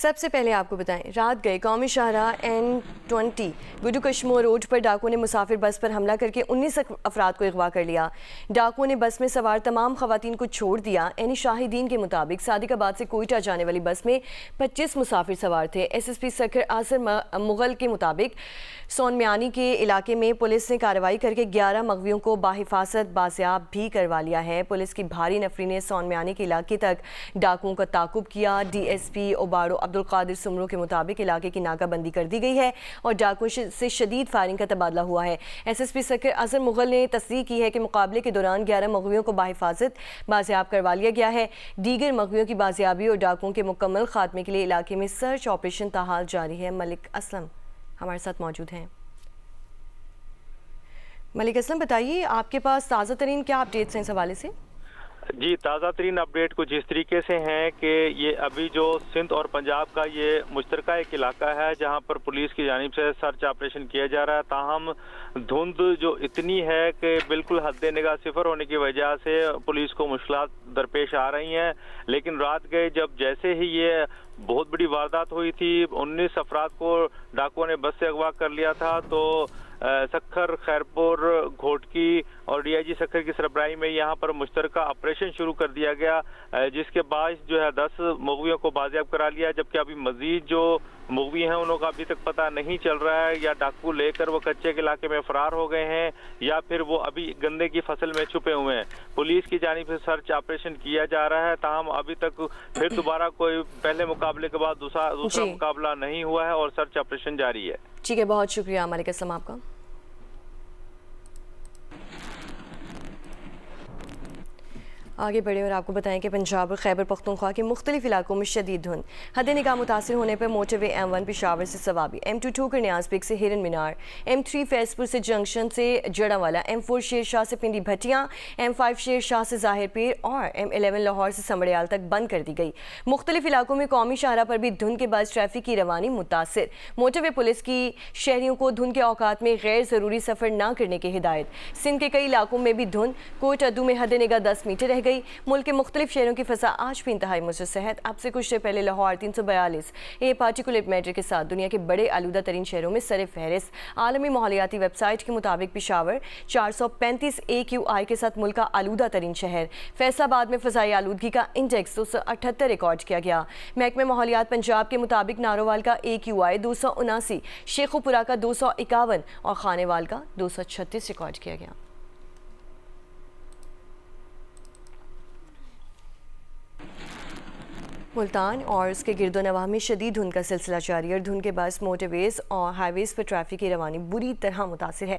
سب سے پہلے آپ کو بتائیں، رات گئے قومی شاہراہ N20 گڈو کشمور روڈ پر ڈاکو نے مسافر بس پر حملہ کر کے 19 افراد کو اغوا کر لیا۔ ڈاکو نے بس میں سوار تمام خواتین کو چھوڑ دیا۔ عینی شاہدین کے مطابق صادق آباد سے کوئٹہ جانے والی بس میں 25 مسافر سوار تھے۔ SSP سکھر آصر مغل کے مطابق سون میانی کے علاقے میں پولیس نے کارروائی کر کے 11 مغویوں کو بحفاظت بازیاب بھی کروا لیا ہے۔ پولیس کی بھاری نفری نے سون میانی کے علاقے تک ڈاکوؤں کا تعاقب کیا۔ DSP اوباڑو عبدالقادر سمرو کے مطابق علاقے کی ناکہ بندی کر دی گئی ہے اور ڈاکوؤں سے شدید فائرنگ کا تبادلہ ہوا ہے۔ SSP سکھر آصر مغل نے تصدیق کی ہے کہ مقابلے کے دوران 11 مغویوں کو بحفاظت بازیاب کروا لیا گیا ہے۔ دیگر مغویوں کی بازیابی اور ڈاکوؤں کے مکمل خاتمے کے لیے علاقے میں سرچ آپریشن تاحال جاری ہے۔ ملک اسلم ہمارے ساتھ موجود ہیں۔ ملک اسلم بتائیے، آپ کے پاس تازہ ترین کیا اپڈیٹس ہیں اس حوالے سے؟ جی، تازہ ترین اپڈیٹ کچھ اس طریقے سے ہیں کہ یہ ابھی جو سندھ اور پنجاب کا یہ مشترکہ ایک علاقہ ہے جہاں پر پولیس کی جانب سے سرچ آپریشن کیا جا رہا ہے، تاہم دھند جو اتنی ہے کہ بالکل حد نگاہ صفر ہونے کی وجہ سے پولیس کو مشکلات درپیش آ رہی ہیں۔ لیکن رات گئے جب جیسے ہی یہ بہت بڑی واردات ہوئی تھی، 19 افراد کو ڈاکوؤں نے بس سے اغوا کر لیا تھا، تو سکھر، خیرپور، گھوٹکی اور DIG سکھر کی سربراہی میں یہاں پر مشترکہ آپریشن شروع کر دیا گیا، جس کے باعث جو ہے 10 مغویوں کو بازیاب کرا لیا، جبکہ ابھی مزید جو مغوی ہیں انہوں کا ابھی تک پتہ نہیں چل رہا ہے، یا ڈاکو لے کر وہ کچے کے علاقے میں فرار ہو گئے ہیں یا پھر وہ ابھی گندے کی فصل میں چھپے ہوئے ہیں۔ پولیس کی جانب سے سرچ آپریشن کیا جا رہا ہے، تاہم ابھی تک پھر دوبارہ کوئی پہلے مقابلے کے بعد دوسرا مقابلہ نہیں ہوا ہے اور سرچ آپریشن جاری ہے۔ ٹھیک ہے، بہت شکریہ ملک اسلم آپ کا۔ آگے بڑھے اور آپ کو بتائیں کہ پنجاب اور خیبر پختونخوا کے مختلف علاقوں میں شدید دھند، حد نگاہ متاثر ہونے پر موٹر وے M1 پشاور سے سوابی، M2 کرنیاز پیک سے ہرن مینار، M3 فیض پور سے جنکشن سے جڑاوالا، M4 شیر شاہ سے پنڈی بھٹیاں، M5 شیر شاہ سے ظاہر پیر اور M11 لاہور سے سمڑیال تک بند کر دی گئی۔ مختلف علاقوں میں قومی شاہراہ پر بھی دھند کے باعث ٹریفک کی روانی متاثر۔ موٹر وے پولیس کی شہریوں کو دھند کے اوقات میں غیر ضروری سفر نہ کرنے کی ہدایت۔ سندھ کے کئی علاقوں میں بھی دھند، کوٹ ادو میں حد نگاہ 10 میٹر رہ گئی۔ ملک کے مختلف شہروں کی فضا آج بھی انتہائی مستحد۔ اب سے کچھ دیر پہلے لاہور 342 پارٹیکولر میٹر کے ساتھ دنیا کے بڑے آلودہ ترین شہروں میں سر فہرست۔ عالمی ماحولیاتی ویب سائٹ کے مطابق پشاور 435 AQI کے ساتھ ملک کا آلودہ ترین شہر۔ فیصل آباد میں فضائی آلودگی کا انڈیکس 278 ریکارڈ کیا گیا۔ محکمہ ماحولیات پنجاب کے مطابق نارووال کا AQI 279، شیخوپورہ کا 251 اور خانیوال کا 236 ریکارڈ کیا گیا۔ ملتان اور اس کے گرد و نواح میں شدید دھند کا سلسلہ جاری ہے اور دھند کے باعث موٹر ویز اور ہائی ویز پر ٹریفک کی روانی بری طرح متاثر ہے۔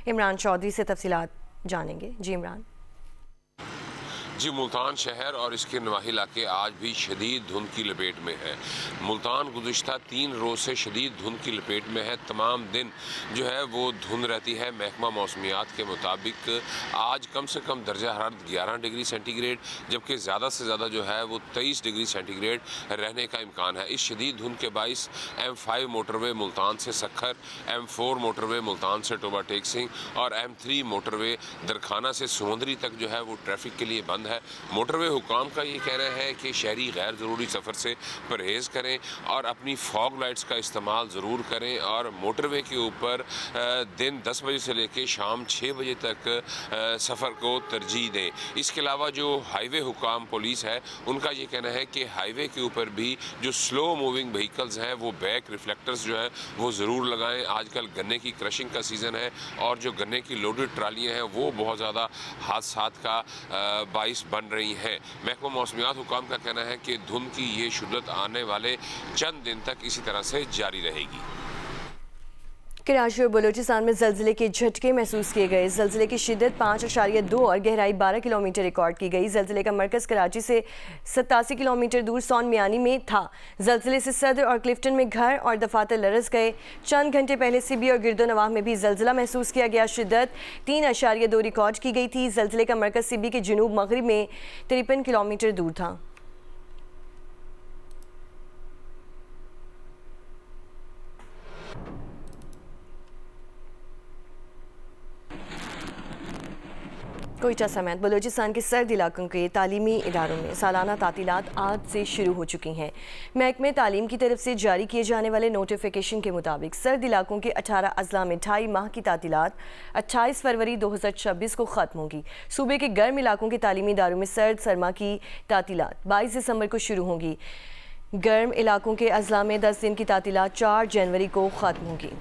عمران چودھری سے تفصیلات جانیں گے۔ جی عمران۔ جی، ملتان شہر اور اس کے نواحی علاقے آج بھی شدید دھند کی لپیٹ میں ہیں۔ ملتان گزشتہ 3 روز سے شدید دھند کی لپیٹ میں ہے، تمام دن جو ہے وہ دھند رہتی ہے۔ محکمہ موسمیات کے مطابق آج کم سے کم درجہ حرارت 11 ڈگری سینٹی گریڈ، جبکہ زیادہ سے زیادہ جو ہے وہ 23 ڈگری سینٹی گریڈ رہنے کا امکان ہے۔ اس شدید دھند کے باعث M5 موٹر وے ملتان سے سکھر، M4 موٹر وے ملتان سے ٹوبہ ٹیک سنگھ اور M3 موٹر وے درخانہ سے سمندری تک جو ہے وہ ٹریفک کے لیے بند ہے۔ موٹر وے حکام کا یہ کہنا ہے کہ شہری غیر ضروری سفر سے پرہیز کریں اور اپنی فاگ لائٹس کا استعمال ضرور کریں، اور موٹر وے کے اوپر دن 10 بجے سے لے کے شام 6 بجے تک سفر کو ترجیح دیں۔ اس کے علاوہ جو ہائی وے حکام پولیس ہے ان کا یہ کہنا ہے کہ ہائی وے کے اوپر بھی جو سلو موونگ وہیکلز ہیں وہ بیک ریفلیکٹرز جو ہے وہ ضرور لگائیں۔ آج کل گنے کی کرشنگ کا سیزن ہے اور جو گنے کی لوڈڈ ٹرالیاں ہیں وہ بہت زیادہ حادثات کا باعث بن رہی ہیں۔ محکمہ موسمیات حکام کا کہنا ہے کہ دھند کی یہ شدت آنے والے چند دن تک اسی طرح سے جاری رہے گی۔ کراچی اور بلوچستان میں زلزلے کے جھٹکے محسوس کیے گئے۔ زلزلے کی شدت 5.2 اور گہرائی 12 کلومیٹر ریکارڈ کی گئی۔ زلزلے کا مرکز کراچی سے 87 کلومیٹر دور سون میانی میں تھا۔ زلزلے سے صدر اور کلفٹن میں گھر اور دفاتر لرز گئے۔ چند گھنٹے پہلے سبی اور گرد و نواح میں بھی زلزلہ محسوس کیا گیا۔ شدت 3.2 ریکارڈ کی گئی تھی۔ زلزلے کا مرکز سبی کے جنوب مغرب میں 53 کلومیٹر دور تھا۔ कोयटा समेत बलूचिस्तान के सर्द इलाकों के तालीमी इदारों में सालाना तातीलात आज से शुरू हो चुकी हैं। महकमे तालीम की तरफ से जारी किए जाने वाले नोटिफिकेशन के मुताबिक सर्द इलाकों के 18 अजला में 2.5 माह की तातीलात 28 फरवरी 2026 को ख़त्म होगी। सूबे के गर्म इलाकों के तालीमी इदारों में सर्द सरमा की तातीलात 22 दिसंबर को शुरू होंगी। गर्म इलाकों के अजला में 10 दिन की तातीलात 4 जनवरी को ख़त्म होगी।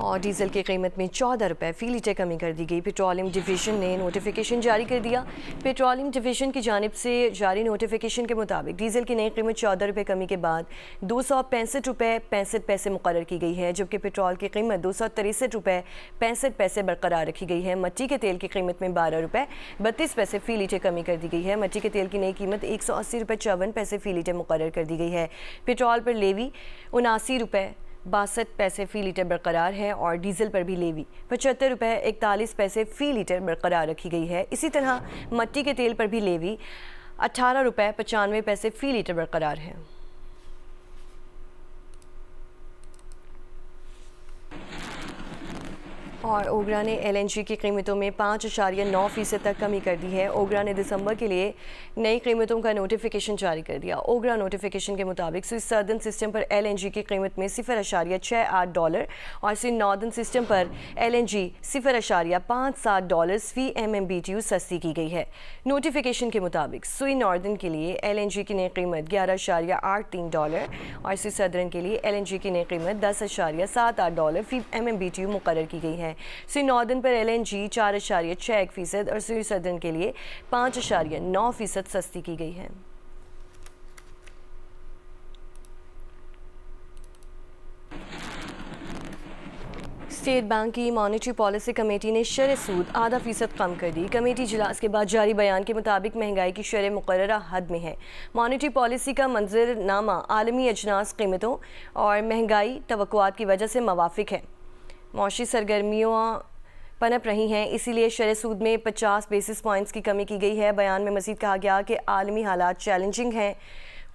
और डीजल की कीमत में 14 रुपये फ़ी लीटर कमी कर दी गई। पेट्रोलियम डिवीज़न ने नोटिफिकेशन जारी कर दिया। पेट्रोलियम डिवीज़न की जानिब से जारी नोटिफिकेशन के मुताबिक डीजल की नई कीमत 14 रुपये कमी के बाद 265 रुपये 65 पैसे मुकर्रर की गई है, जबकि पेट्रोल की कीमत 263 रुपये 65 पैसे बरकरार रखी गई है। मट्टी के तेल की कीमत में 12 रुपये 32 पैसे फ़ी लीटर कमी कर दी गई है। मट्टी के तेल की नई कीमत 180 रुपये 54 पैसे फ़ी लीटर मुकर्रर कर दी गई है। पेट्रोल पर लेवी 79 रुपये 62 पैसे फ़ी लीटर बरकरार है और डीजल पर भी लेवी 75 रुपये 41 पैसे फ़ी लीटर बरकरार रखी गई है। इसी तरह मट्टी के तेल पर भी लेवी 18 रुपये 95 पैसे फ़ी लीटर बरकरार है। और ओगरा ने LNG की कीमतों में 5.9% तक कमी कर दी है। ओगरा ने दिसंबर के लिए नई कीमतों का नोटिफिकेशन जारी कर दिया। ओगरा नोटिफिकेशन के मुताबिक स्विस सर्दन सिस्टम पर LNG की कीमत में $0.68 और स्विस नॉर्दर्न सिस्टम पर LNG $0.57 फ़ी MMBTU सस्ती की गई है। नोटिफिकेशन के मुताबिक स्विस नॉर्दर्न के लिए LNG की नई कीमत $11.83 और स्विस सर्दन के लिए LNG की नई कीमत $10.78 फ़ी MMBTU मुकर्रर की गई है। स्विस नॉर्दर्न पर LNG 4.61% और स्विस सर्दन के लिए 5.9% सस्ती की गई है। स्टेट बैंक की मॉनेटरी पॉलिसी कमेटी ने शरह सूद 0.5% कम कर दी। कमेटी इजलास के बाद जारी बयान के मुताबिक महंगाई की शरह मुकर्ररा हद में है। मॉनेटरी पॉलिसी का मंजरनामा आलमी अजनास कीमतों और महंगाई तवक्कुआत की वजह से मुवाफिक है। मौशी सरगर्मियाँ पनप रही हैं, इसीलिए शरह सूद में 50 बेसिस पॉइंट्स की कमी की गई है। बयान में मज़ीद कहा गया कि आलमी हालात चैलेंजिंग हैं,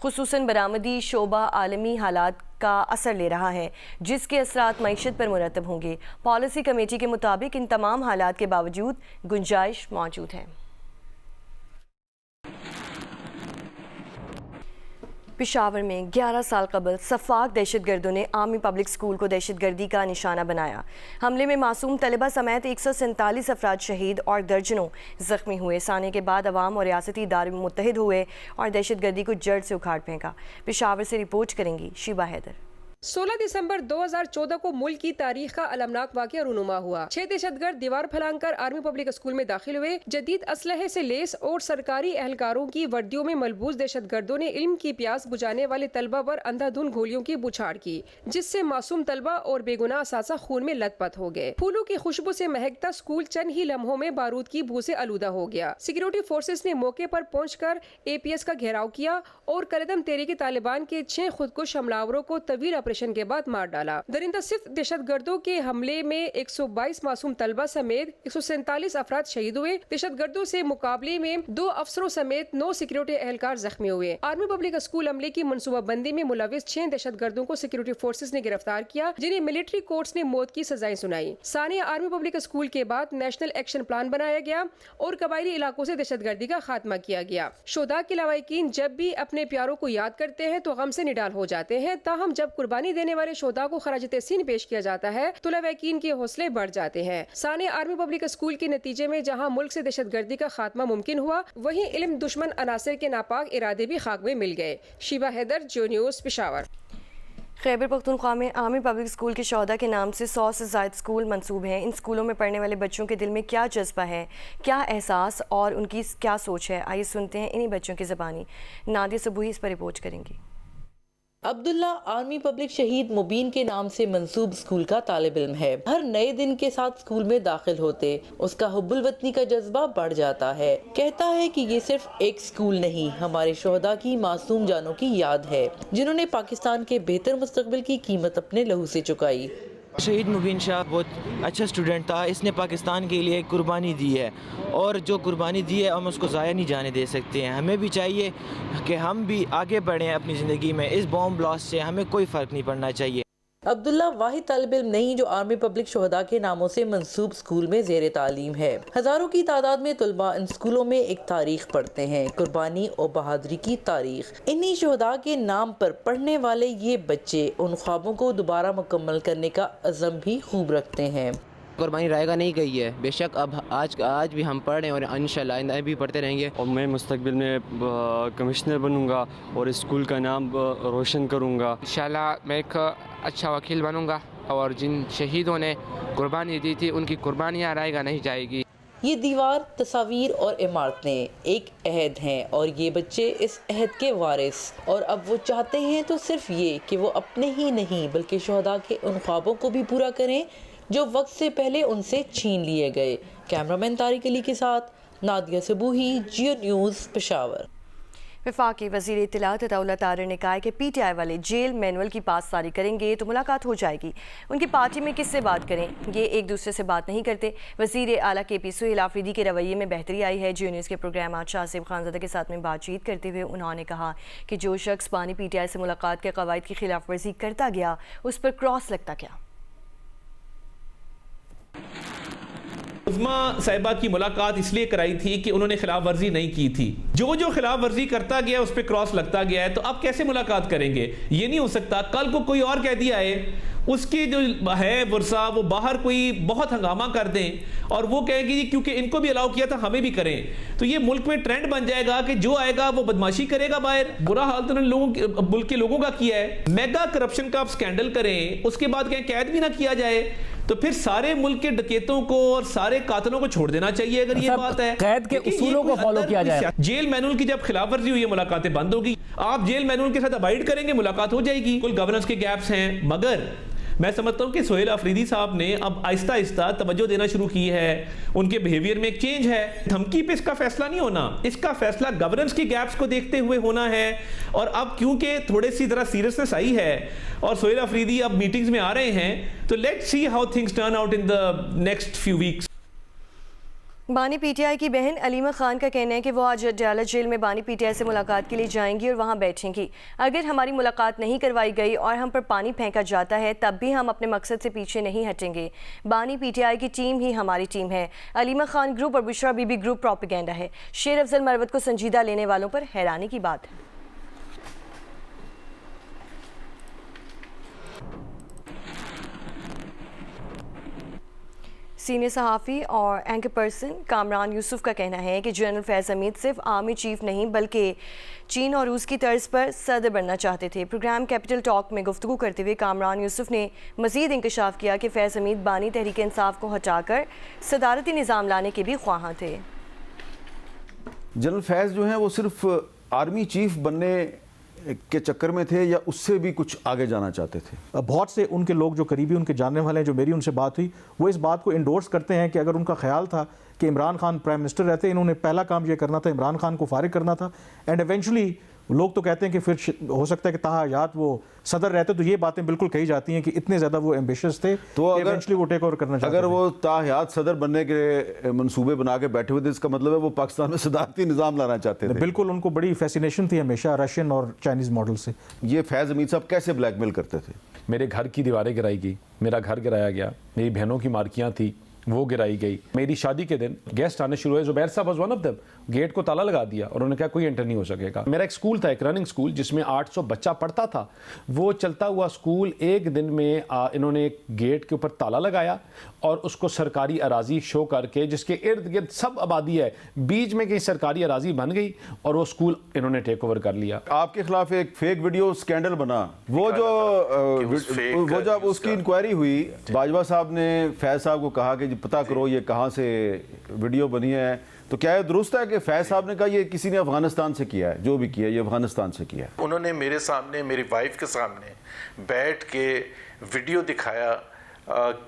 खुसूसन बरामदी शोबा आलमी हालात का असर ले रहा है, जिसके असरात मईशत पर मुरतब होंगे। पॉलिसी कमेटी के मुताबिक इन तमाम हालात के बावजूद गुंजाइश मौजूद है। पेशावर में 11 साल कबल सफाक दहशतगर्दों ने आर्मी पब्लिक स्कूल को दहशतगर्दी का निशाना बनाया। हमले में मासूम तलबा समेत 147 अफराद शहीद और दर्जनों जख्मी हुए। साने के बाद अवाम और रियासती इदारे मुत्तहिद हुए और दहशतगर्दी को जड़ से उखाड़ फेंका। पेशावर से रिपोर्ट करेंगी शीबा हैदर। 16 दिसंबर 2014 को मुल्क की तारीख का अलमनाक वाक़या रूनुमा हुआ। 6 दहशतगर्द दीवार फैलाकर आर्मी पब्लिक स्कूल में दाखिल हुए। जदीद असलहे से लेस और सरकारी एहलकारों की वर्दियों में मलबूस दहशतगर्दों ने इल्म की प्यास बुझाने वाले तलबा पर अंधाधुंध गोलियों की बुछाड़ की, जिससे मासूम तलबा और बेगुनाह असातिज़ा खून में लथपथ हो गए। फूलों की खुशबू से महकता स्कूल चंद ही लम्हों में बारूद की बू से आलूदा हो गया। सिक्योरिटी फोर्सेस ने मौके पर पहुंचकर APS का घेराव किया और कलदम तहरीक तालिबान के 6 खुदकुश हमलावरों को तवील ऑपरेशन के बाद मार डाला। दरिंदा सिर्फ दहशतगर्दों के हमले में 122 मासूम तलबा समेत 147 अफराद शहीद हुए। दहशतगर्दों से मुकाबले में 2 अफसरों समेत 9 सिक्योरिटी एहलकार जख्मी हुए। आर्मी पब्लिक स्कूल हमले की मनसूबाबंदी में मुलविस 6 दहशतगर्दों को सिक्योरिटी फोर्सेस ने गिरफ्तार किया, जिन्हें मिलिट्री कोर्ट्स ने मौत की सजाएं सुनाई। सानिया आर्मी पब्लिक स्कूल के बाद नेशनल एक्शन प्लान बनाया गया और कबायली इलाकों से दहशतगर्दी का खात्मा किया गया। शोधा के लवाहिकीन जब भी अपने प्यारों को याद करते हैं तो गम से निडाल हो जाते हैं, ताहम जब कुर्बानी देने वाले शोधा को खराज तहसीन पेश किया जाता है तो लवाहिकीन के हौसले बढ़ जाते हैं। सानिया आर्मी पब्लिक स्कूल के नतीजे में जहां मुल्क से दहशतगर्दी का खात्मा मुमकिन हुआ, वहीं इल्म दुश्मन अनासर के नापाक इरादे भी खाक में मिल गए। शीबा हैदर, जियो न्यूज़, पेशावर। खैबर पख्तूनख्वा में आर्मी पब्लिक स्कूल के शौदा के नाम से 100 से ज़ायद स्कूल मंसूब हैं। इन स्कूलों में पढ़ने वाले बच्चों के दिल में क्या जज्बा है, क्या एहसास और उनकी क्या सोच है, आइए सुनते हैं इन्हीं बच्चों की ज़बानी। नादिया सबूही इस पर रिपोर्ट करेंगी। अब्दुल्ला आर्मी पब्लिक शहीद मुबीन के नाम से मंसूब स्कूल का तालिब इल्म है। हर नए दिन के साथ स्कूल में दाखिल होते उसका हुब्बुल वतनी का जज्बा बढ़ जाता है। कहता है कि ये सिर्फ एक स्कूल नहीं, हमारे शोहदा की मासूम जानों की याद है, जिन्होंने पाकिस्तान के बेहतर मुस्तकबिल की कीमत अपने लहू से चुकाई। شہید مبین شاہ بہت اچھا اسٹوڈنٹ تھا. اس نے پاکستان کے لیے قربانی دی ہے اور جو قربانی دی ہے ہم اس کو ضائع نہیں جانے دے سکتے ہیں. ہمیں بھی چاہیے کہ ہم بھی آگے بڑھیں اپنی زندگی میں. اس بوم بلاسٹ سے ہمیں کوئی فرق نہیں پڑنا چاہیے. عبداللہ واحد طالب علم نہیں جو آرمی پبلک شہداء کے ناموں سے منسوب اسکول میں زیر تعلیم ہے. ہزاروں کی تعداد میں طلباء ان اسکولوں میں ایک تاریخ پڑھتے ہیں, قربانی اور بہادری کی تاریخ. انہی شہداء کے نام پر پڑھنے والے یہ بچے ان خوابوں کو دوبارہ مکمل کرنے کا عزم بھی خوب رکھتے ہیں. قربانی رائے گا نہیں گئی ہے, بے شک اب آج بھی ہم پڑھ رہے ہیں اور انشاءاللہ آئندہ بھی پڑھتے رہیں گے. اور میں مستقبل میں کمشنر بنوں گا اور اسکول کا نام روشن کروں گا. انشاءاللہ میں ایک اچھا وکیل بنوں گا اور جن شہیدوں نے قربانی دی تھی ان کی قربانیاں رائے گا نہیں جائے گی. یہ دیوار, تصاویر اور عمارتیں ایک عہد ہیں اور یہ بچے اس عہد کے وارث. اور اب وہ چاہتے ہیں تو صرف یہ کہ وہ اپنے ہی نہیں بلکہ شہداء کے ان خوابوں کو بھی پورا کریں جو وقت سے پہلے ان سے چھین لیے گئے. کیمرامین طارق علی کے ساتھ نادیہ صبوحی, جیو نیوز, پشاور. وفاقی وزیر اطلاعات عطا اللہ طاہر نے کہا ہے کہ پی ٹی آئی والے جیل مینول کی پاسداری کریں گے تو ملاقات ہو جائے گی. ان کی پارٹی میں کس سے بات کریں, یہ ایک دوسرے سے بات نہیں کرتے. وزیر اعلیٰ کے پی سہیل آفریدی کے رویے میں بہتری آئی ہے. جیو نیوز کے پروگرام آج شاہزیب خانزادہ کے ساتھ میں بات چیت کرتے ہوئے انہوں نے کہا کہ جو شخص بانی پی ٹی آئی سے ملاقات کے قواعد کی خلاف ورزی کرتا گیا اس پر کراس لگتا گیا. عظمیٰ صاحبہ کی ملاقات اس لیے کرائی تھی کہ انہوں نے خلاف ورزی نہیں کی تھی. جو خلاف ورزی کرتا گیا اس پہ کراس لگتا گیا ہے, تو اب کیسے ملاقات کریں گے؟ یہ نہیں ہو سکتا. کل کو کوئی اور کہہ دیا ہے, اس کی جو ہے ورثہ وہ باہر کوئی بہت ہنگامہ کر دیں اور وہ کہیں گے کیونکہ ان کو بھی الاؤ کیا تھا ہمیں بھی کریں, تو یہ ملک میں ٹرینڈ بن جائے گا کہ جو آئے گا وہ بدماشی کرے گا باہر. برا حال تو ملک کے لوگوں کا کیا ہے. میگا کرپشن کا آپ سکینڈل کریں, اس کے بعد کہیں قید بھی نہ کیا جائے, تو پھر سارے ملک کے ڈکیتوں کو اور سارے قاتلوں کو چھوڑ دینا چاہیے اگر یہ بات ہے. قید کے اصولوں کو فالو کیا جائے. جیل مینول کی جب خلاف ورزی ہوئی ہے ملاقاتیں بند ہوگی. آپ جیل مینول کے ساتھ ابائڈ کریں گے, ملاقات ہو جائے گی. کل گورننس کے گیپس ہیں, مگر میں سمجھتا ہوں کہ سہیل آفریدی صاحب نے اب آہستہ آہستہ توجہ دینا شروع کی ہے. ان کے بیہیویئر میں ایک چینج ہے. دھمکی پہ اس کا فیصلہ نہیں ہونا, اس کا فیصلہ گورننس کی گیپس کو دیکھتے ہوئے ہونا ہے. اور اب کیونکہ تھوڑے سی ذرا سیریسنس آئی ہے اور سہیل آفریدی اب میٹنگز میں آ رہے ہیں, تو let's see how things turn out in the next few weeks. بانی پی ٹی آئی کی بہن علیمہ خان کا کہنا ہے کہ وہ آج اڈیالہ جیل میں بانی پی ٹی آئی سے ملاقات کے لیے جائیں گی اور وہاں بیٹھیں گی. اگر ہماری ملاقات نہیں کروائی گئی اور ہم پر پانی پھینکا جاتا ہے تب بھی ہم اپنے مقصد سے پیچھے نہیں ہٹیں گے. بانی پی ٹی آئی کی ٹیم ہی ہماری ٹیم ہے. علیمہ خان گروپ اور بشرا بی بی گروپ پروپیگنڈا ہے. شیر افضل مروت کو سنجیدہ لینے والوں پر حیرانی کی بات ہے. سینئر صحافی اور اینکر پرسن کامران یوسف کا کہنا ہے کہ جنرل فیض حمید صرف آرمی چیف نہیں بلکہ چین اور روس کی طرز پر صدر بننا چاہتے تھے. پروگرام کیپٹل ٹاک میں گفتگو کرتے ہوئے کامران یوسف نے مزید انکشاف کیا کہ فیض حمید بانی تحریک انصاف کو ہٹا کر صدارتی نظام لانے کے بھی خواہاں تھے. جنرل فیض جو ہیں وہ صرف آرمی چیف بننے کے چکر میں تھے یا اس سے بھی کچھ آگے جانا چاہتے تھے؟ بہت سے ان کے لوگ جو قریبی ان کے جاننے والے ہیں, جو میری ان سے بات ہوئی, وہ اس بات کو انڈورس کرتے ہیں کہ اگر ان کا خیال تھا کہ عمران خان پرائم منسٹر رہتے, انہوں نے پہلا کام یہ کرنا تھا عمران خان کو فارغ کرنا تھا. اینڈ ایونچولی لوگ تو کہتے ہیں کہ پھر ہو سکتا ہے کہ تاہا حیات وہ صدر رہتے. تو یہ باتیں بالکل کہی جاتی ہیں کہ اتنے زیادہ وہ ایمبیشس تھے تو کہ ایونچولی وہ ٹیک اوور کرنا چاہتے تھے. اگر وہ تاہا حیات صدر بننے کے منصوبے بنا کے بیٹھے ہوئے تھے, اس کا مطلب ہے وہ پاکستان میں صدارتی نظام لانا چاہتے تھے. بالکل, ان کو بڑی فیسینیشن تھی ہمیشہ رشین اور چائنیز ماڈل سے. یہ فیض حمید صاحب کیسے بلیک میل کرتے تھے؟ میرے گھر کی دیواریں گرائی گئی, میرا گھر گرایا گیا, میری بہنوں کی مارکیاں تھیں وہ گرائی گئی. میری شادی کے دن گیسٹ آنے شروع ہوئے, زبیر صاحب was one of them. Gate کو تالا لگا دیا اور انہوں نے کہا کوئی انٹر نہیں ہو سکے گا. میرا ایک سکول تھا, ایک رننگ سکول جس میں 800 بچہ پڑھتا تھا. وہ چلتا ہوا سکول ایک دن میں انہوں نے ایک گیٹ کے اوپر تالا لگایا اور اس کو سرکاری اراضی شو کر کے, جس کے ارد گرد سب آبادی ہے, بیچ میں کہیں سرکاری اراضی بن گئی اور وہ سکول انہوں نے ٹیک اوور کر لیا. آپ کے خلاف ایک فیک ویڈیو سکینڈل بنا, وہ جب اس کی انکوائری ہوئی, باجوہ صاحب نے فیض صاحب کو کہا کہ پتہ کرو یہ کہاں سے ویڈیو بنی ہے, تو کیا یہ درست ہے کہ فیض صاحب نے کہا یہ کسی نے افغانستان سے کیا ہے, جو بھی کیا یہ افغانستان سے کیا ہے؟ انہوں نے میرے سامنے, میری وائف کے سامنے بیٹھ کے ویڈیو دکھایا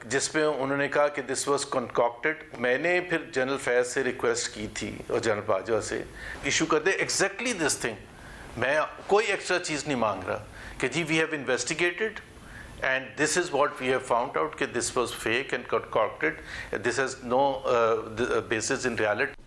جس پہ انہوں نے کہا کہ دس واز کنکاکٹڈ. میں نے پھر جنرل فیض سے ریکویسٹ کی تھی اور جنرل باجوہ سے ایشو کر دے ایگزیکٹلی دس تھنگ. میں کوئی ایکسٹرا چیز نہیں مانگ رہا کہ جی we have investigated And this is what we have found out, that this was fake and concocted. This has no basis in reality.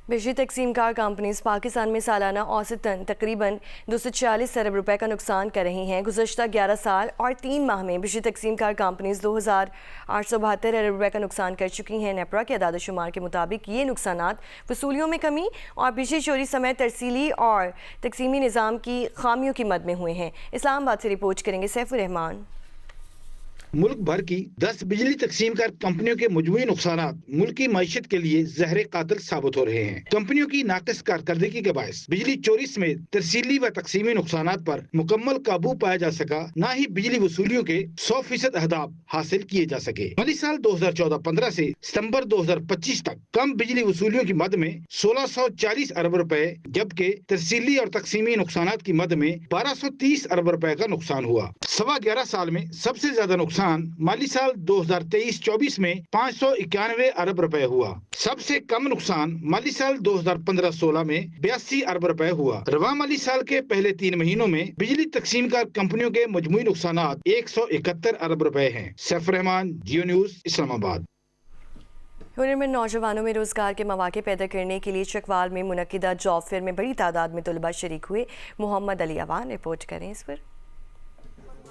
बिजली तकसीम कार कंपनीज पाकिस्तान में सालाना औसतन तकरीबन 240 अरब रुपए का नुकसान कर रही हैं। गुज़श्ता 11 साल और 3 माह में बिजली तकसीम कार कंपनीज 2,872 अरब रुपए का नुकसान कर चुकी हैं। नेपरा के अदाद शुमार के मुताबिक ये नुकसानात वसूलियों में कमी और बिजली चोरी समेत तरसीली और तकसीमी निज़ाम की खामियों की मद में हुए हैं। इस्लामाबाद से रिपोर्ट करेंगे सैफुर रहमान। मुल्क भर की 10 बिजली तकसीम कार कंपनियों के मजमूई नुकसानात मुल्क की मईशत के लिए जहर कातिल साबित हो रहे हैं। कंपनियों की नाकिस कारकर्दगी के बायस बिजली चोरी समेत तरसीली व तकसीमी नुकसानात पर मुकम्मल काबू पाया जा सका, न ही बिजली वसूलियों के 100% अहदाफ हासिल किए जा सके। माली साल 2014-15 से सितंबर 2025 तक कम बिजली वसूलियों की मद में 1640 अरब रुपए, जबकि तरसीली और तकसीमी नुकसानात की मद में 1230 अरब रुपए का नुकसान हुआ। 11.25 साल में सबसे ज्यादा नुकसान माली साल 2023-24 में 591 अरब रुपए हुआ। सबसे कम नुकसान माली साल 2015-16 में 82 अरब रुपए हुआ। रवा माली साल के पहले 3 महीनों में बिजली तकसीम कार कंपनियों के मजमूई नुकसानात 171 अरब रुपए हैं। सैफुर रहमान, जियो न्यूज, इस्लामाबाद। हुनर में नौजवानों में रोजगार के मौके पैदा करने के लिए चकवाल में मुनक्किदा जॉब फेयर में बड़ी तादाद में तलबा शरीक हुए। मोहम्मद अली अवान रिपोर्ट करें इस पर।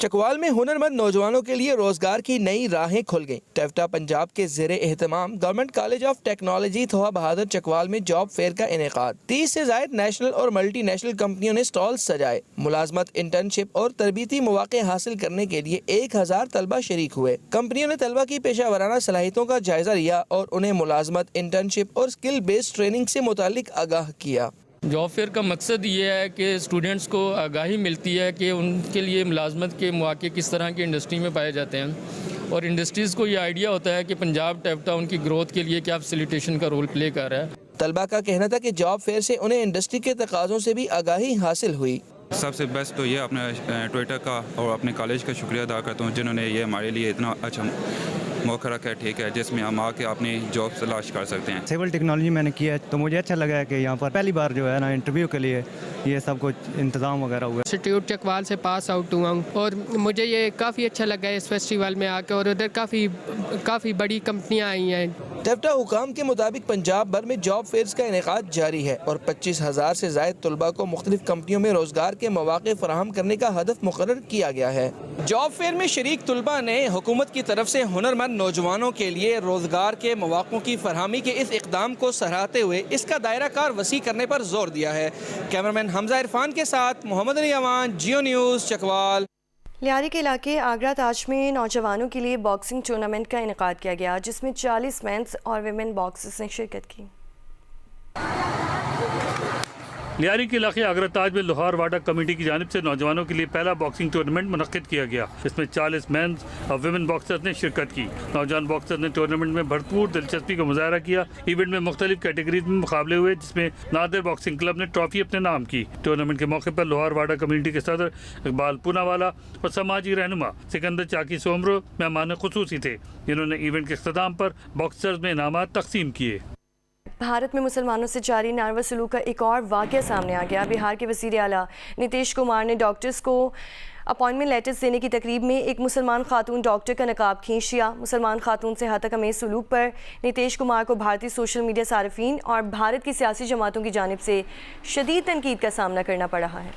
चकवाल में हुनरमंद नौजवानों के लिए रोजगार की नई राहें खुल गईं। टेफ्टा पंजाब के ज़ेरे एहतमाम गवर्नमेंट कॉलेज ऑफ टेक्नोलॉजी थोहा बहादुर चकवाल में जॉब फेयर का इनेकाद। 30 से ज़ायद नेशनल और मल्टी नेशनल कंपनियों ने स्टॉल सजाए। मुलाजमत, इंटर्नशिप और तरबीती मौके हासिल करने के लिए 1000 तलबा शरीक हुए। कंपनियों ने तलबा की पेशा सलाहियतों का जायजा लिया और उन्हें मुलाजमत, इंटर्नशिप और स्किल बेस्ड ट्रेनिंग से मुतालिक आगाह किया। जॉब फेयर का मकसद ये है कि स्टूडेंट्स को आगाही मिलती है कि उनके लिए मुलाजमत के मौके किस तरह की इंडस्ट्री में पाए जाते हैं, और इंडस्ट्रीज़ को ये आइडिया होता है कि पंजाब टेफ्टा उनकी ग्रोथ के लिए क्या फैसिलिटेशन का रोल प्ले कर रहा है। तलबा का कहना था कि जॉब फेयर से उन्हें इंडस्ट्री के तकाज़ों से भी आगाही हासिल हुई। सबसे बेस्ट तो ये अपने ट्विटर का और अपने कॉलेज का शुक्रिया अदा करता हूँ, जिन्होंने ये हमारे लिए इतना अच्छा मौका रखा है, ठीक है, जिसमें हम आके अपनी जॉब तलाश कर सकते हैं। सिविल टेक्नोलॉजी मैंने किया है तो मुझे अच्छा लगा है कि यहाँ पर पहली बार जो है ना इंटरव्यू के लिए ये सब कुछ इंतज़ाम वगैरह हुआ। इंस्टीट्यूट चकवाल से पास आउट हुआ हूँ और मुझे ये काफ़ी अच्छा लगा इस फेस्टिवल में आकर, और उधर काफ़ी बड़ी कंपनियाँ आई हैं। टेफ्टा हुकाम के मुताबिक पंजाब भर में जॉब फेयर्स का इनेकाद जारी है और 25,000 से ज़ायद तलबा को मुख्तलिफ कंपनियों में रोजगार के मौके फराहम करने का हदफ मुकर्रर किया गया है। जॉब फेयर में शरीक तलबा ने हुकूमत की तरफ से हुनरमंद नौजवानों के लिए रोजगार के मौक़ों की फरहमी के इस इक़दाम को सराहते हुए इसका दायरा कार वसी करने पर जोर दिया है। कैमरामैन हमजा इरफान के साथ मोहम्मद अली अवान, जियो न्यूज़, चकवाल। लियारी के इलाके आगरा ताज में नौजवानों के लिए बॉक्सिंग टूर्नामेंट का इनेकाद किया गया, जिसमें 40 मेंस और विमेन बॉक्सर्स ने शिरकत की। लियारी के इलाके आगरा ताज में लोहार वाडा कमेटी की जानिब से नौजवानों के लिए पहला बॉक्सिंग टूर्नामेंट मुनक्किद किया गया। इसमें 40 मेंस और विमेन बॉक्सर्स ने शिरकत की। नौजवान बॉक्सर्स ने टूर्नामेंट में भरपूर दिलचस्पी का मुजाहरा किया। इवेंट में मुख्तलिफ कैटेगरीज में मुकाबले हुए, जिसमें नादिर बॉक्सिंग क्लब ने ट्रॉफी अपने नाम की। टूर्नामेंट के मौके पर लोहार वाडा कम्युनिटी के सदर इकबाल पूनावाला और समाजी रहनुमा सिकंदर चाकी सोमरो मेहमान खुसूसी थे, जिन्होंने इवेंट के इख्तिताम पर बॉक्सर्स में इनामात तकसीम किए। भारत में मुसलमानों से जारी नारवा सलूक का एक और वाक़या सामने आ गया। बिहार के वज़ीर आला नीतीश कुमार ने डॉक्टर्स को अपॉइंटमेंट लेटर्स देने की तकरीब में एक मुसलमान खातून डॉक्टर का नकाब खींच लिया। मुसलमान खातून से हतकमेज़ सलूक पर नीतीश कुमार को भारतीय सोशल मीडिया सार्फिन और भारत की सियासी जमातों की जानिब से शदीद तनकीद का सामना करना पड़ रहा है।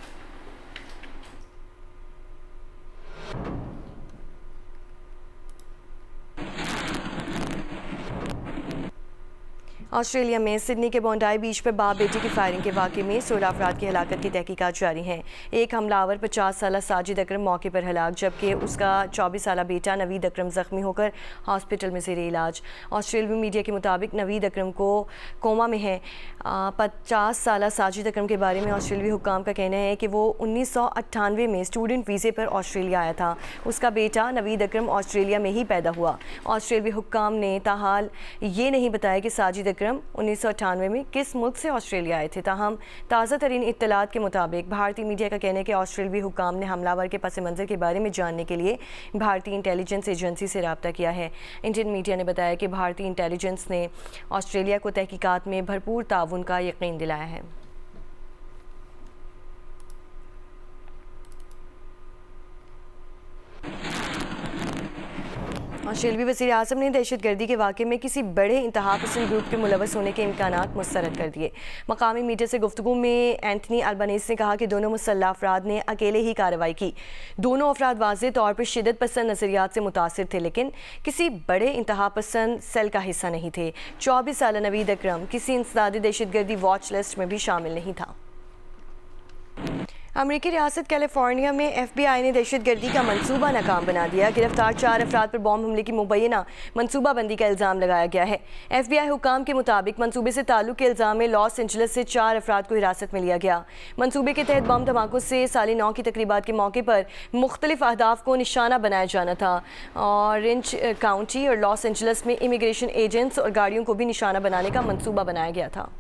ऑस्ट्रेलिया में सिडनी के बोंडाई बीच पर बाप बेटी की फायरिंग के वाक़े में 16 अफराद की हलाकत की तहकीकात जारी हैं। एक हमलावर 50 साला साजिद अकरम मौके पर हलाक, जबकि उसका 24 साला बेटा नवीद अकरम ज़ख्मी होकर हॉस्पिटल में ज़ेरे इलाज। ऑस्ट्रेलियाई मीडिया के मुताबिक नवीद अकरम को कोमा में है। 50 साला साजिद अकरम के बारे में ऑस्ट्रेलियाई हुक्काम का कहना है कि वो 1998 में स्टूडेंट वीज़े पर ऑस्ट्रेलिया आया था। उसका बेटा नवीद अकरम ऑस्ट्रेलिया में ही पैदा हुआ। ऑस्ट्रेलियाई हुक्काम ने ताहाल ये नहीं बताया कि साजिद 1998 में किस मुल्क से ऑस्ट्रेलिया आए थे। ताहम ताज़ा तरीन इत्तलात के मुताबिक भारतीय मीडिया का कहना है कि ऑस्ट्रेलियाई हुक्काम ने हमलावर के पस मंज़र के बारे में जानने के लिए भारतीय इंटेलिजेंस एजेंसी से रब्ता किया है। इंडियन मीडिया ने बताया कि भारतीय इंटेलिजेंस ने ऑस्ट्रेलिया को तहकीकात में भरपूर ताउन का यकीन दिलाया है। ऑस्ट्रेलियाई वज़ीर आज़म ने दहशत गर्दी के वाक़े में किसी बड़े इंतहा पसंद ग्रुप के मुलवस होने के इम्कानात मुस्तरद कर दिए। मकामी मीडिया से गुफ्तगू में एंथनी अल्बानीज़ ने कहा कि दोनों मुसल्लह अफराद ने अकेले ही कार्रवाई की। दोनों अफराद वाज़े तौर पर शिद्दत पसंद नज़रियात से मुतासिर थे, लेकिन किसी बड़े इंतहा पसंद सेल का हिस्सा नहीं थे। 24 साल नवीद अकरम किसी इंसदादी दहशत गर्दी वॉच लिस्ट में भी शामिल नहीं था। अमरीकी रियासत कैलिफोर्निया में FBI ने दहशतगर्दी का मंसूबा नाकाम बना दिया। गिरफ्तार 4 अफराद पर बॉम्ब हमले की मुबैना मनसूबाबंदी का इल्ज़ाम लगाया गया है। FBI हुकाम के मुताबिक मंसूबे से ताल्लुक़ के इल्ज़ाम में लॉस एंजलिस से 4 अफराद को हिरासत में लिया गया। मंसूबे के तहत बम धमाकों से साल 9 की तकरीबात के मौके पर मुख्तलिफ अहदाफ को निशाना बनाया जाना था। ऑरेंज काउंटी और लॉस एंजलिस में इमिग्रेशन एजेंट्स और गाड़ियों को भी निशाना बनाने का मंसूबा बनाया गया था।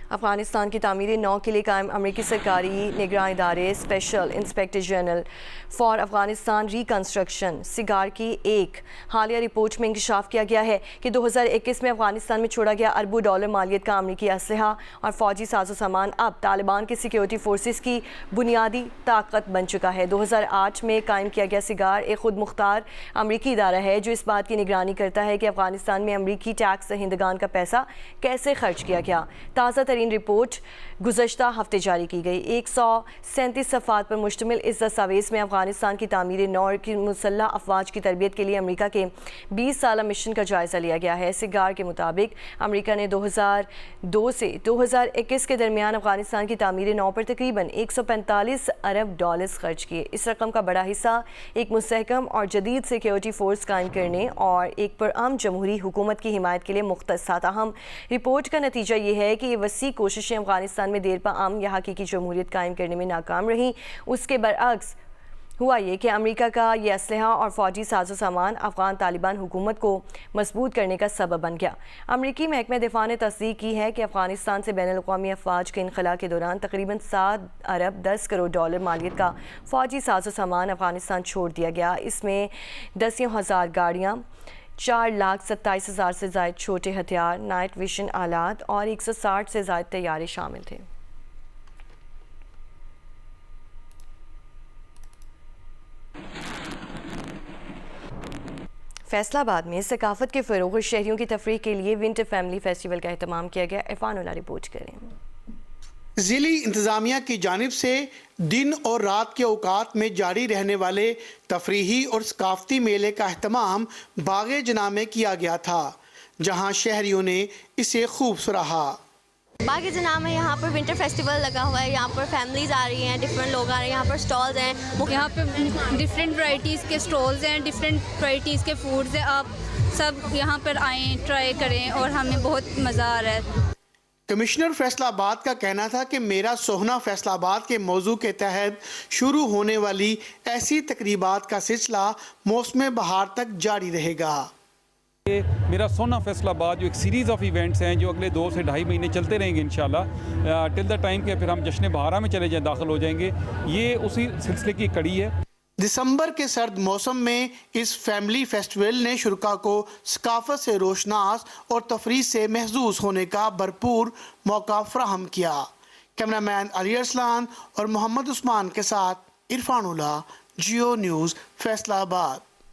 अफगानिस्तान की तामीर नौ के लिए कायम अमरीकी सरकारी निगरान इदारे special inspector general for Afghanistan reconstruction cigar की एक हालिया रिपोर्ट में इंकशाफ किया गया है कि 2021 में अफगानिस्तान में छोड़ा गया अरबों डॉलर मालियत का अमरीकी असलहा और फौजी साजो सामान अब तालिबान के सिक्योरिटी फोर्सेस की बुनियादी ताकत बन चुका है। 2008 में कायम किया गया सिगार एक खुद मुख्तार अमरीकी इदारा है जो इस बात की निगरानी करता है कि अफगानिस्तान में अमरीकी टैक्स दहिंदगान का पैसा कैसे खर्च किया गया। ताज़ा रिपोर्ट गुज़श्ता हफ्ते जारी की गई। 137 सफ़ात पर मुश्तमिल इस दस्तावेज़ में अफगानिस्तान की तामीर नौ की मुसल्लह अफवाज की तरबियत के लिए अमरीका के 20 साला मिशन का जायज़ा लिया गया है। सिगार के मुताबिक अमरीका ने 2002 से 2021 के दरमियान अफगानिस्तान की तामीर नौ पर तकरीबन 145 अरब डॉलर्स खर्च किए। इस रकम का बड़ा हिस्सा एक मुस्तहकम और जदीद सिक्योरिटी फोर्स कायम करने और एक पुरअमन जमहूरी हुकूमत की हिमायत के लिए मुख्तस था। ताहम रिपोर्ट का नतीजा ये है कि ये वसी कोशिशें अफगानिस्तान में देर पा अमन या हकीकी जमहूरियत कायम करने में नाकाम रहीं। उसके बरअक्स हुआ ये कि अमेरिका का ये असलहा और फ़ौजी साजो सामान अफ़गान तालिबान हुकूमत को मजबूत करने का सबब बन गया। अमरीकी महकमा दिफा ने तस्दीक की है कि अफ़गानिस्तान से बैनुल-अक़वामी अफ़वाज के इनख़ला के दौरान तकरीबन 7 अरब 10 करोड़ डॉलर मालियत का फ़ौजी साजो सामान अफ़गानिस्तान छोड़ दिया गया। इसमें 10,000 गाड़ियाँ, 4,27,000 से ज़ायद छोटे हथियार, नाइट विशन आलात और 160 से ज़ायद तैयारे शामिल थे। फैसलाबाद में सकाफत के फ़रोग़ और शहरियों की तफरीह के लिए विंटर फैमिली फेस्टिवल का एहतमाम किया गया। इरफानुल्लाह रिपोर्ट करें। ज़िली इंतज़ामिया की जानिब से दिन और रात के औकात में जारी रहने वाले तफरीही और सकाफती मेले का एहतमाम बाग़े जना में किया गया था, जहां शहरियों ने इसे खूब सराहा। बाग़े जना में यहाँ पर विंटर फेस्टिवल लगा हुआ है, यहाँ पर फैमिलीज़ आ रही हैं, डिफरेंट लोग आ रहे हैं, यहाँ पर स्टॉल्स हैं, यहाँ पे डिफरेंट वैरायटीज़ के स्टॉल्स हैं, डिफरेंट वैरायटीज़ के फूड्स हैं। आप सब यहाँ पर आएँ, ट्राई करें और हमें बहुत मज़ा आ रहा है। कमिश्नर फैसलाबाद का कहना था कि मेरा सोहना फैसलाबाद के मौजू के तहत शुरू होने वाली ऐसी तकरीबात का सिलसिला मौसम बहार तक जारी रहेगा। मेरा सोना फैसलाबाद जो एक सीरीज़ ऑफ इवेंट्स हैं जो अगले 2 से ढाई महीने चलते रहेंगे इंशाल्लाह टिल द टाइम के फिर हम जश्न बहारा में चले जाएं, दाखिल हो जाएंगे। ये उसी सिलसिले की कड़ी है। दिसंबर के सर्द मौसम में इस फैमिली फेस्टिवल ने शुरका को सकाफत से रोशनास और तफरीह से महजूज होने का भरपूर मौका फराहम किया। कैमरामैन अली अरसलान और मोहम्मद उस्मान के साथ इरफानुल्लाह, जियो न्यूज़, फैसलाबाद।